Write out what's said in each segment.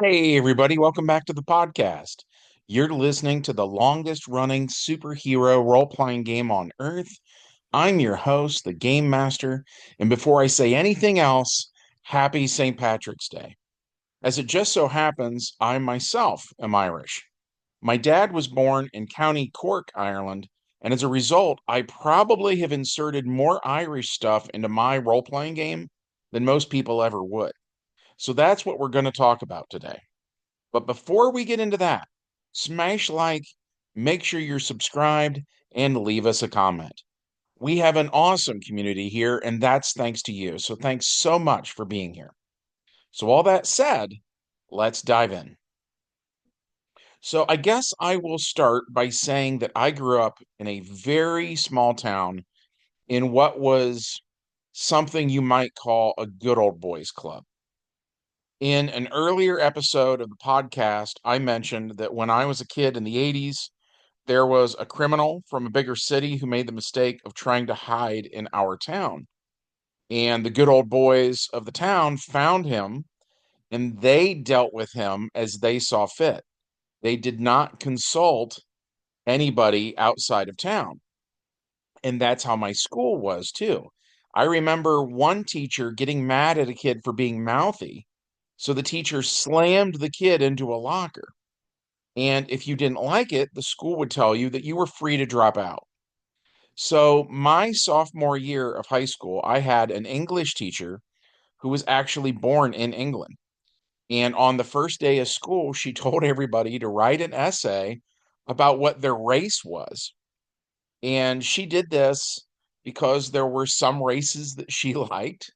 Hey, everybody, welcome back to the podcast. You're listening to the longest running superhero role playing game on Earth. I'm your host, the Game Master. And before I say anything else, happy St. Patrick's Day. As it just so happens, I myself am Irish. My dad was born in County Cork, Ireland, and as a result, I probably have inserted more Irish stuff into my role playing game than most people ever would. So that's what we're going to talk about today. But before we get into that, smash like, make sure you're subscribed, and leave us a comment. We have an awesome community here, and that's thanks to you. So thanks so much for being here. So, all that said, let's dive in. So, I guess I will start by saying that I grew up in a very small town in what was something you might call a good old boys club. In an earlier episode of the podcast, I mentioned that when I was a kid in the 80s, there was a criminal from a bigger city who made the mistake of trying to hide in our town. And the good old boys of the town found him and they dealt with him as they saw fit. They did not consult anybody outside of town. And that's how my school was too. I remember one teacher getting mad at a kid for being mouthy. So the teacher slammed the kid into a locker. And if you didn't like it, the school would tell you that you were free to drop out. So, my sophomore year of high school, I had an English teacher who was actually born in England. And on the first day of school, she told everybody to write an essay about what their race was. And she did this because there were some races that she liked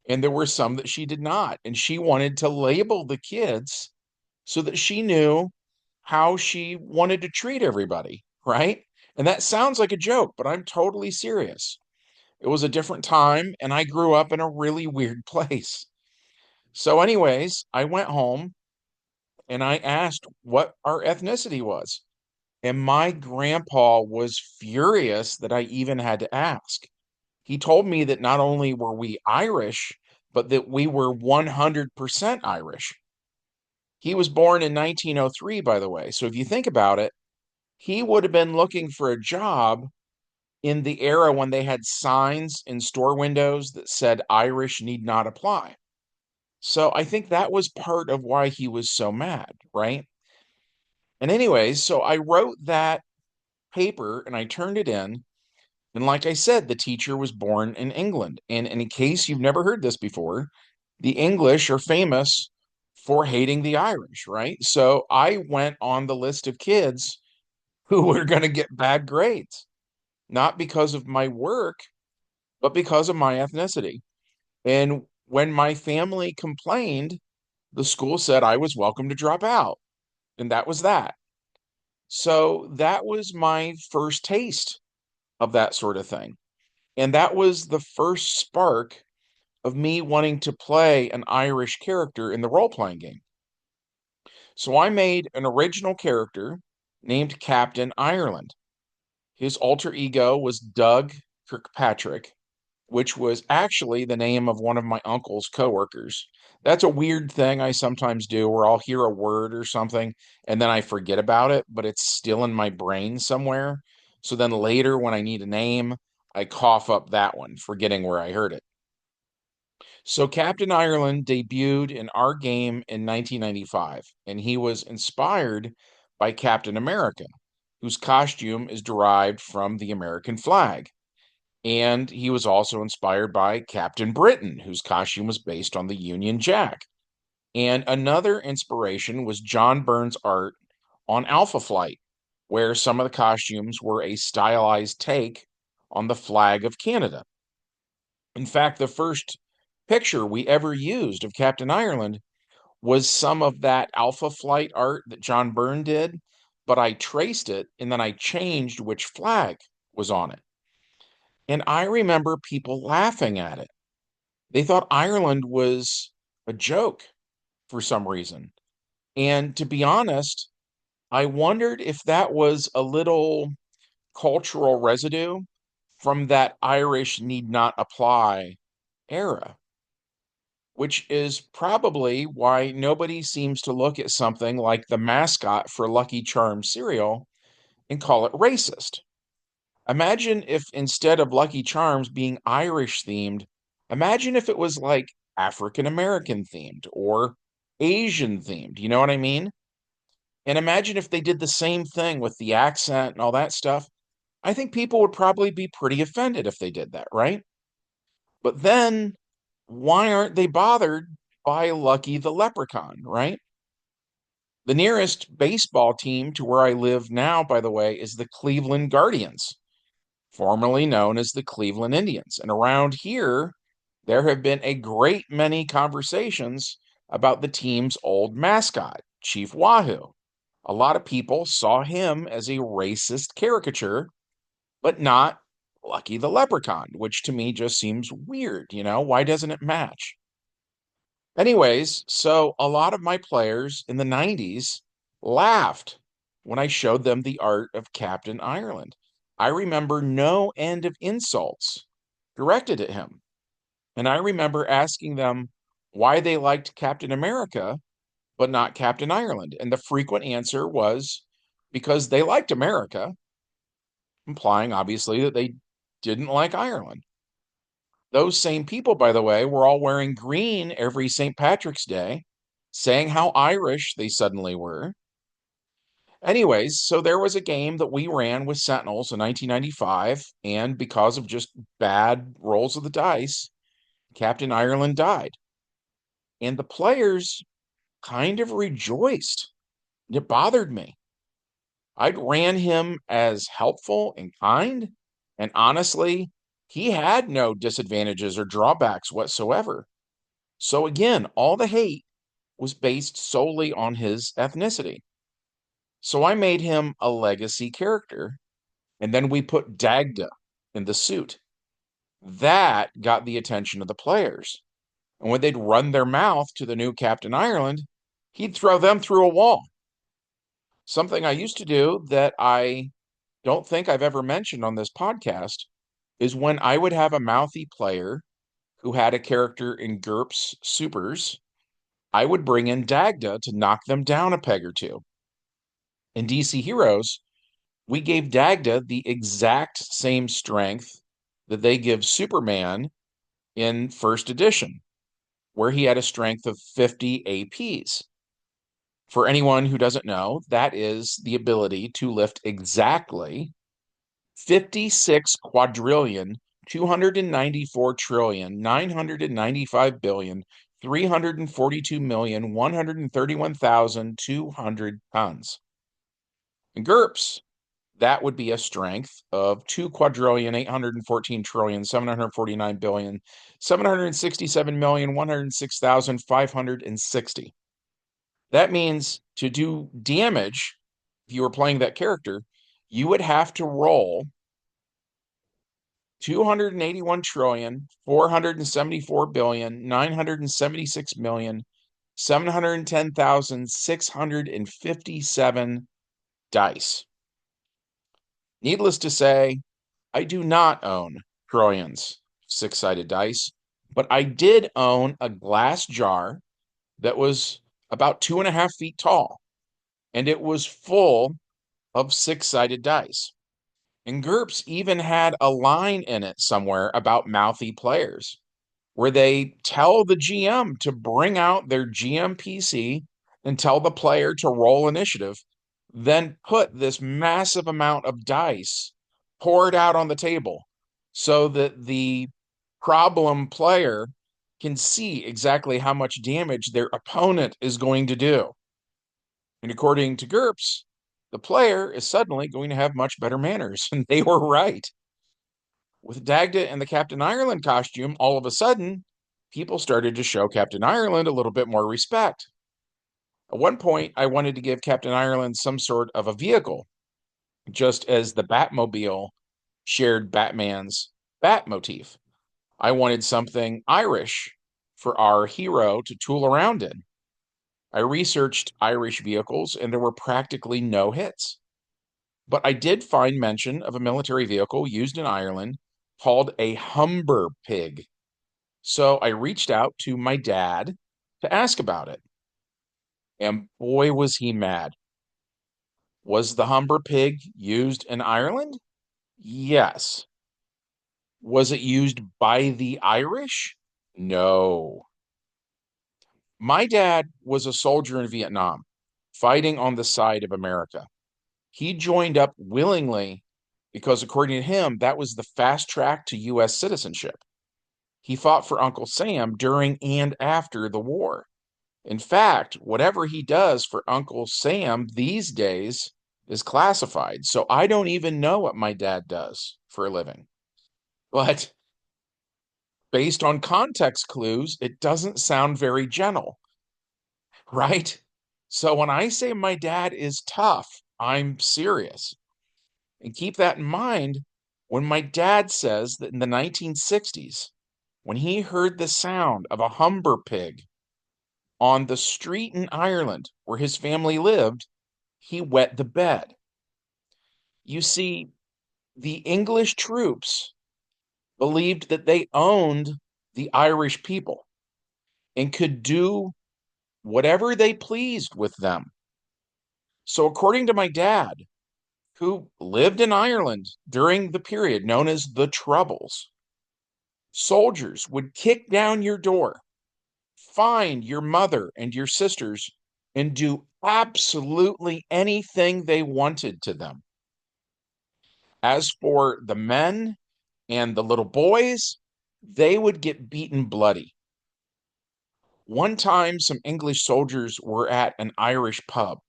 and there were some that she did not. And she wanted to label the kids so that she knew how she wanted to treat everybody, right? And that sounds like a joke, but I'm totally serious. It was a different time, and I grew up in a really weird place. So, anyways, I went home and I asked what our ethnicity was. And my grandpa was furious that I even had to ask. He told me that not only were we Irish, but that we were 100% Irish. He was born in 1903, by the way. So if you think about it, he would have been looking for a job in the era when they had signs in store windows that said Irish need not apply. So I think that was part of why he was so mad, right? And anyways, so I wrote that paper and I turned it in. And like I said, the teacher was born in England. And in case you've never heard this before, the English are famous for hating the Irish, right? So I went on the list of kids who were going to get bad grades, not because of my work, but because of my ethnicity. And when my family complained, the school said I was welcome to drop out. And that was that. So that was my first taste of that sort of thing. And that was the first spark of me wanting to play an Irish character in the role playing game. So I made an original character named Captain Ireland. His alter ego was Doug Kirkpatrick, which was actually the name of one of my uncle's coworkers. That's a weird thing I sometimes do where I'll hear a word or something and then I forget about it, but it's still in my brain somewhere. So then later when I need a name, I cough up that one, forgetting where I heard it. So Captain Ireland debuted in our game in 1995, and he was inspired by Captain America, whose costume is derived from the American flag. And he was also inspired by Captain Britain, whose costume was based on the Union Jack. And another inspiration was John Byrne's art on Alpha Flight, where some of the costumes were a stylized take on the flag of Canada. In fact, the first picture we ever used of Captain Ireland was some of that Alpha Flight art that John Byrne did, but I traced it and then I changed which flag was on it. And I remember people laughing at it. They thought Ireland was a joke for some reason. And to be honest, I wondered if that was a little cultural residue from that Irish need not apply era. which is probably why nobody seems to look at something like the mascot for Lucky Charms cereal and call it racist. Imagine if instead of Lucky Charms being Irish themed, imagine if it was like African American themed or Asian themed. You know what I mean? And imagine if they did the same thing with the accent and all that stuff. I think people would probably be pretty offended if they did that, right? But then why aren't they bothered by Lucky the Leprechaun, right? The nearest baseball team to where I live now, by the way, is the Cleveland Guardians, formerly known as the Cleveland Indians. And around here, there have been a great many conversations about the team's old mascot, Chief Wahoo. A lot of people saw him as a racist caricature, but not Lucky the Leprechaun, which to me just seems weird. Why doesn't it match? Anyways, so a lot of my players in the 90s laughed when I showed them the art of Captain Ireland. I remember no end of insults directed at him. And I remember asking them why they liked Captain America, but not Captain Ireland. And the frequent answer was because they liked America, implying obviously that they didn't like Ireland. Those same people, by the way, were all wearing green every St. Patrick's Day, saying how Irish they suddenly were. Anyways, so there was a game that we ran with Sentinels in 1995, and because of just bad rolls of the dice, Captain Ireland died. And the players kind of rejoiced. It bothered me. I'd ran him as helpful and kind, and honestly, he had no disadvantages or drawbacks whatsoever. So again, all the hate was based solely on his ethnicity. So I made him a legacy character, and then we put Dagda in the suit. That got the attention of the players. And when they'd run their mouth to the new Captain Ireland, he'd throw them through a wall. Something I used to do that I don't think I've ever mentioned on this podcast is when I would have a mouthy player who had a character in GURPS Supers, I would bring in Dagda to knock them down a peg or two. In DC Heroes, we gave Dagda the exact same strength that they give Superman in first edition, where he had a strength of 50 APs. For anyone who doesn't know, that is the ability to lift exactly 56 quadrillion 294 trillion 995 billion 342,131,200 tons. In GURPS, that would be a strength of 2 quadrillion 814 trillion 749 billion 767,106,560. That means to do damage, if you were playing that character, you would have to roll 281 trillion 474 billion 976 million 710,657 dice. Needless to say, I do not own Troyan's six-sided dice, but I did own a glass jar that was about 2.5 feet tall, and it was full of six-sided dice. And GURPS even had a line in it somewhere about mouthy players, where they tell the GM to bring out their GM PC and tell the player to roll initiative, then put this massive amount of dice poured out on the table so that the problem player can see exactly how much damage their opponent is going to do. And according to GURPS, the player is suddenly going to have much better manners. And they were right. With Dagda and the Captain Ireland costume, all of a sudden, people started to show Captain Ireland a little bit more respect. At one point, I wanted to give Captain Ireland some sort of a vehicle, just as the Batmobile shared Batman's Bat motif. I wanted something Irish for our hero to tool around in. I researched Irish vehicles, and there were practically no hits. But I did find mention of a military vehicle used in Ireland called a Humber Pig. So I reached out to my dad to ask about it. And boy, was he mad. Was the Humber pig used in Ireland? Yes. Was it used by the Irish? No. My dad was a soldier in Vietnam, fighting on the side of America. He joined up willingly because, according to him, that was the fast track to U.S. citizenship. He fought for Uncle Sam during and after the war. In fact, whatever he does for Uncle Sam these days is classified. So I don't even know what my dad does for a living. But based on context clues, it doesn't sound very gentle, right? So when I say my dad is tough, I'm serious. And keep that in mind when my dad says that in the 1960s, when he heard the sound of a Humber pig on the street in Ireland where his family lived, he wet the bed. You see, the English troops believed that they owned the Irish people and could do whatever they pleased with them. So, according to my dad, who lived in Ireland during the period known as the Troubles, soldiers would kick down your door, find your mother and your sisters, and do absolutely anything they wanted to them. As for the men and the little boys, they would get beaten bloody. One time, some English soldiers were at an Irish pub.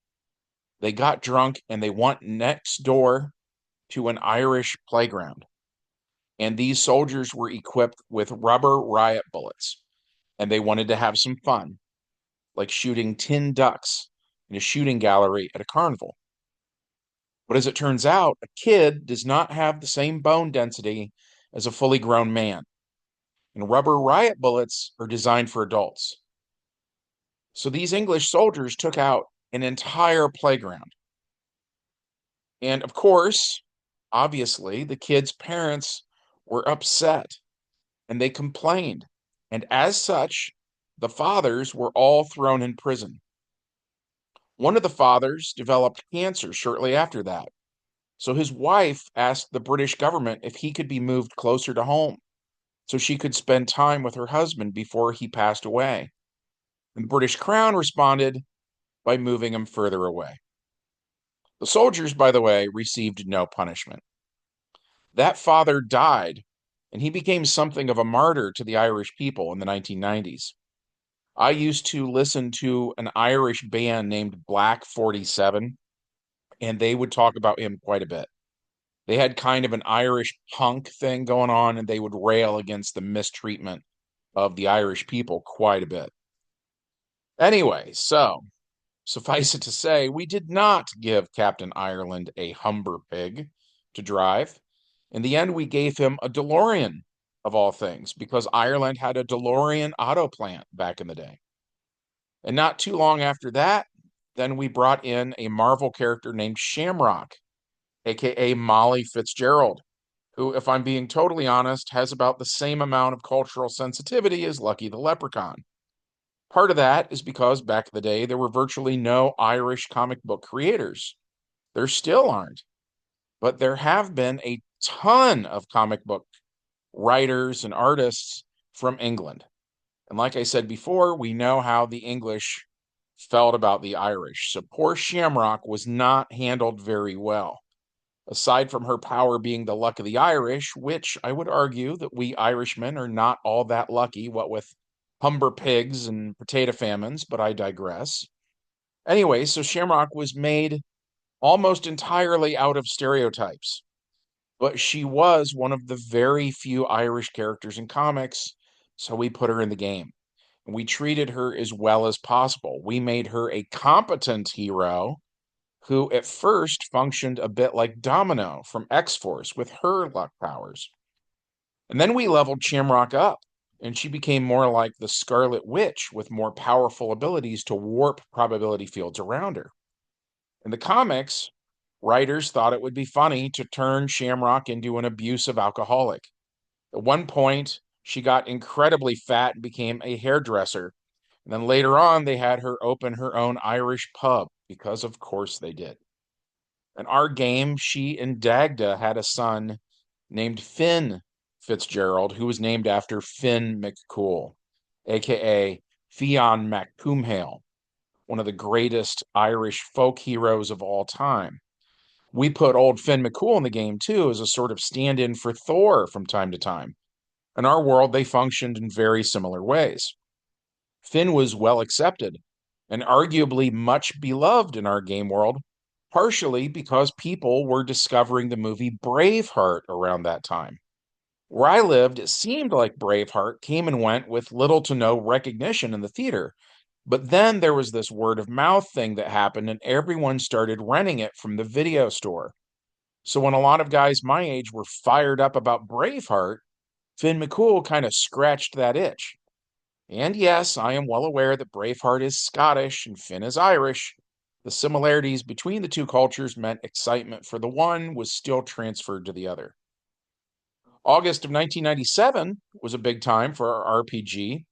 They got drunk and they went next door to an Irish playground. And these soldiers were equipped with rubber riot bullets. And they wanted to have some fun, like shooting tin ducks in a shooting gallery at a carnival. But as it turns out, a kid does not have the same bone density as a fully grown man. And rubber riot bullets are designed for adults. So these English soldiers took out an entire playground. And of course, obviously, the kids' parents were upset and they complained. And as such, the fathers were all thrown in prison. One of the fathers developed cancer shortly after that. So his wife asked the British government if he could be moved closer to home so she could spend time with her husband before he passed away. And the British Crown responded by moving him further away. The soldiers, by the way, received no punishment. That father died, and he became something of a martyr to the Irish people in the 1990s. I used to listen to an Irish band named Black 47, and they would talk about him quite a bit. They had kind of an Irish punk thing going on, and they would rail against the mistreatment of the Irish people quite a bit. Anyway, so suffice it to say, we did not give Captain Ireland a Humber pig to drive. In the end, we gave him a DeLorean, of all things, because Ireland had a DeLorean auto plant back in the day. And not too long after that, then we brought in a Marvel character named Shamrock, aka Molly Fitzgerald, who, if I'm being totally honest, has about the same amount of cultural sensitivity as Lucky the Leprechaun. Part of that is because back in the day, there were virtually no Irish comic book creators. There still aren't, but there have been a ton of comic book writers and artists from England. And like I said before, we know how the English felt about the Irish. So poor Shamrock was not handled very well. Aside from her power being the luck of the Irish, which I would argue that we Irishmen are not all that lucky, what with Humber pigs and potato famines, but I digress. Anyway, so Shamrock was made almost entirely out of stereotypes, but she was one of the very few Irish characters in comics, so we put her in the game. And we treated her as well as possible. We made her a competent hero who at first functioned a bit like Domino from X-Force with her luck powers. And then we leveled Shamrock up, and she became more like the Scarlet Witch with more powerful abilities to warp probability fields around her. In the comics, writers thought it would be funny to turn Shamrock into an abusive alcoholic. At one point, She got incredibly fat and became a hairdresser. And then later on, they had her open her own Irish pub because, of course, they did. In our game, she and Dagda had a son named Finn Fitzgerald, who was named after Finn McCool, aka Fionn MacCumhaill, one of the greatest Irish folk heroes of all time. We put old Finn McCool in the game too as a sort of stand in for Thor from time to time. In our world, they functioned in very similar ways. Finn was well accepted and arguably much beloved in our game world, partially because people were discovering the movie Braveheart around that time. Where I lived, it seemed like Braveheart came and went with little to no recognition in the theater. But then there was this word of mouth thing that happened, and everyone started renting it from the video store. So when a lot of guys my age were fired up about Braveheart, Finn McCool kind of scratched that itch. And yes, I am well aware that Braveheart is Scottish and Finn is Irish. The similarities between the two cultures meant excitement for the one was still transferred to the other. August of 1997 was a big time for our RPG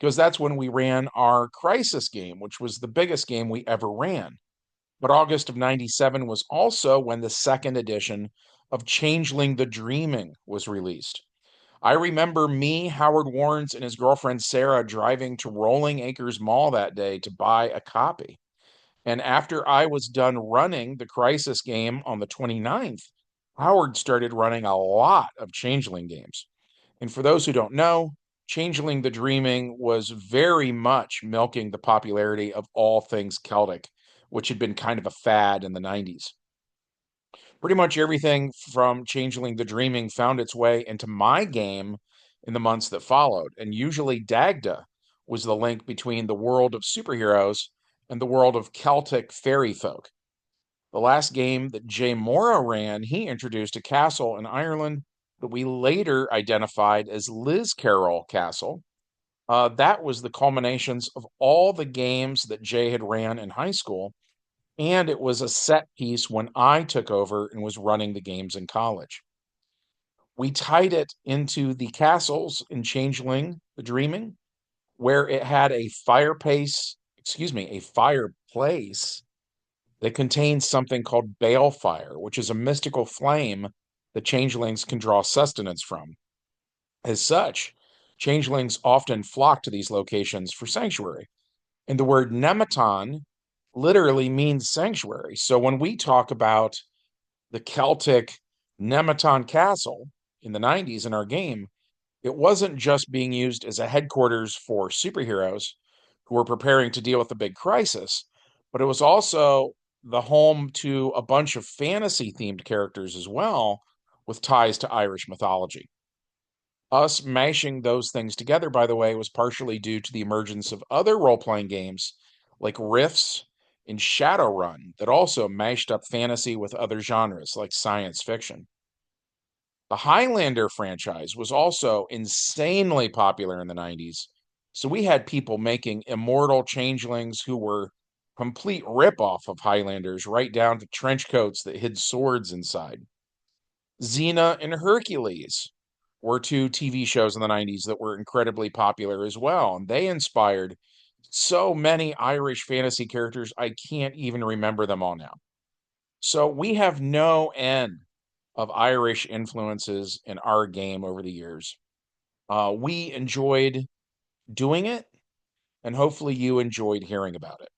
because that's when we ran our Crisis game, which was the biggest game we ever ran. But August of 97 was also when the second edition of Changeling the Dreaming was released. I remember me, Howard Warrens, and his girlfriend Sarah driving to Rolling Acres Mall that day to buy a copy. And after I was done running the Crisis game on the 29th, Howard started running a lot of Changeling games. And for those who don't know, Changeling the Dreaming was very much milking the popularity of all things Celtic, which had been kind of a fad in the 90s. Pretty much everything from Changeling the Dreaming found its way into my game in the months that followed. And usually Dagda was the link between the world of superheroes and the world of Celtic fairy folk. The last game that Jay Mora ran, he introduced a castle in Ireland that we later identified as Liscarroll Castle. That was the culminations of all the games that Jay had ran in high school, and it was a set piece when I took over and was running the games in college. We tied it into the castles in Changeling, the Dreaming, where it had a a fireplace that contains something called balefire, which is a mystical flame that changelings can draw sustenance from. As such, changelings often flock to these locations for sanctuary. And the word nematon literally means sanctuary. So when we talk about the Celtic Nematon Castle in the 90s in our game, it wasn't just being used as a headquarters for superheroes who were preparing to deal with the big crisis, but it was also the home to a bunch of fantasy themed characters as well, with ties to Irish mythology. Us mashing those things together, by the way, was partially due to the emergence of other role playing games like Rifts and Shadowrun that also mashed up fantasy with other genres like science fiction. The Highlander franchise was also insanely popular in the 90s. So we had people making immortal changelings who were complete ripoff of Highlanders, right down to trench coats that hid swords inside. Xena and Hercules were two TV shows in the 90s that were incredibly popular as well. And they inspired so many Irish fantasy characters, I can't even remember them all now. So we have no end of Irish influences in our game over the years. We enjoyed doing it, and hopefully you enjoyed hearing about it.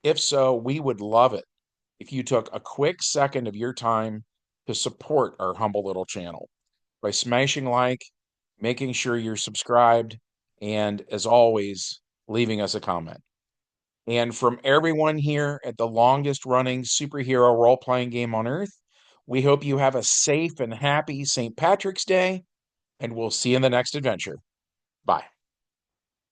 If so, we would love it if you took a quick second of your time to support our humble little channel by smashing like, making sure you're subscribed, and as always, leaving us a comment. And from everyone here at the longest running superhero role playing game on earth, we hope you have a safe and happy St. Patrick's Day, and we'll see you in the next adventure. Bye.